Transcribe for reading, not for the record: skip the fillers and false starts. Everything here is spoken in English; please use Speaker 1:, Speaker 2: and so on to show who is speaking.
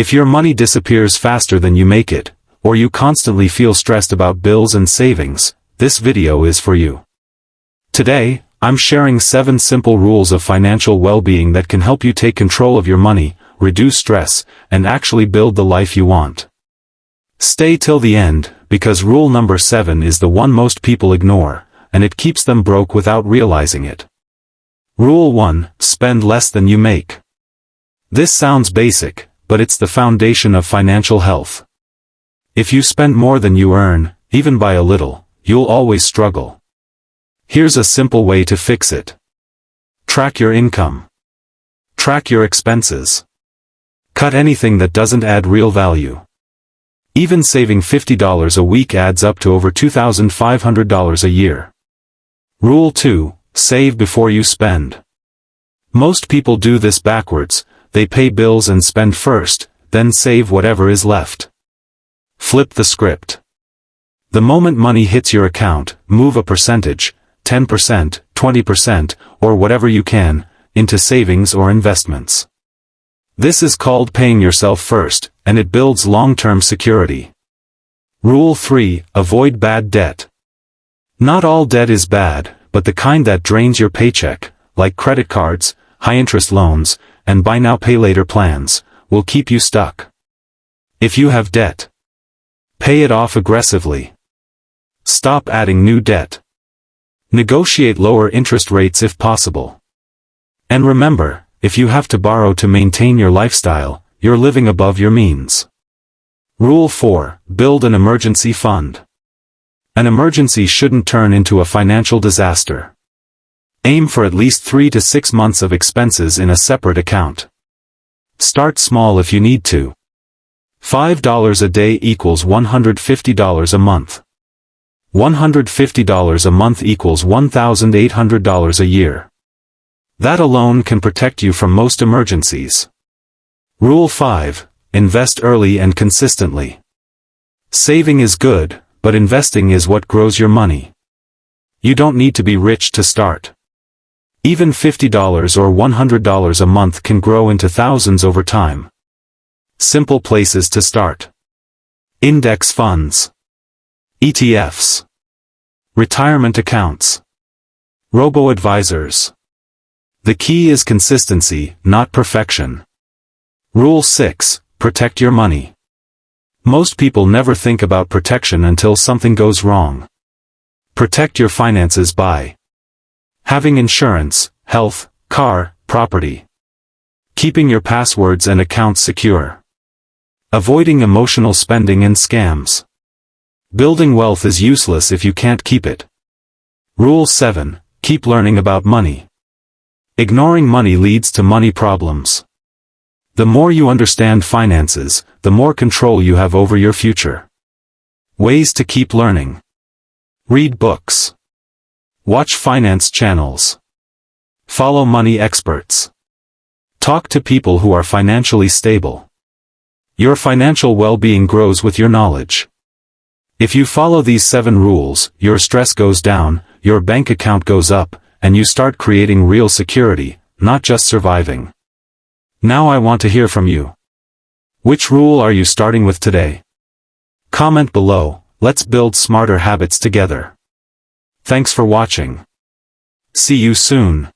Speaker 1: If your money disappears faster than you make it, or you constantly feel stressed about bills and savings, this video is for you. Today, I'm sharing 7 simple rules of financial well-being that can help you take control of your money, reduce stress, and actually build the life you want. Stay till the end, because rule number 7 is the one most people ignore, and it keeps them broke without realizing it. Rule 1: spend less than you make. This sounds basic, but it's the foundation of financial health. If you spend more than you earn, even by a little, you'll always struggle. Here's a simple way to fix it. Track your income. Track your expenses. Cut anything that doesn't add real value. Even saving $50 a week adds up to over $2,500 a year. Rule 2: save before you spend. Most people do this backwards. They pay bills and spend first, then save whatever is left. Flip the script. The moment money hits your account, move a percentage, 10%, 20%, or whatever you can, into savings or investments. This is called paying yourself first, and it builds long-term security. Rule 3: avoid bad debt. Not all debt is bad, but the kind that drains your paycheck, like credit cards, high-interest loans, and buy now pay later plans, will keep you stuck. If you have debt, pay it off aggressively. Stop adding new debt. Negotiate lower interest rates if possible. And remember, if you have to borrow to maintain your lifestyle, you're living above your means. Rule 4: build an emergency fund. An emergency shouldn't turn into a financial disaster. Aim for at least 3 to 6 months of expenses in a separate account. Start small if you need to. $5 a day equals $150 a month. $150 a month equals $1,800 a year. That alone can protect you from most emergencies. Rule 5: invest early and consistently. Saving is good, but investing is what grows your money. You don't need to be rich to start. Even $50 or $100 a month can grow into thousands over time. Simple places to start: index funds, ETFs, retirement accounts, robo-advisors. The key is consistency, not perfection. Rule 6: protect your money. Most people never think about protection until something goes wrong. Protect your finances by having insurance, health, car, property. Keeping your passwords and accounts secure. Avoiding emotional spending and scams. Building wealth is useless if you can't keep it. Rule 7: keep learning about money. Ignoring money leads to money problems. The more you understand finances, the more control you have over your future. Ways to keep learning: read books. Watch finance channels. Follow money experts. Talk to people who are financially stable. Your financial well-being grows with your knowledge. If you follow these 7 rules, your stress goes down, your bank account goes up, and you start creating real security, not just surviving. Now I want to hear from you. Which rule are you starting with today? Comment below. Let's build smarter habits together. Thanks for watching. See you soon.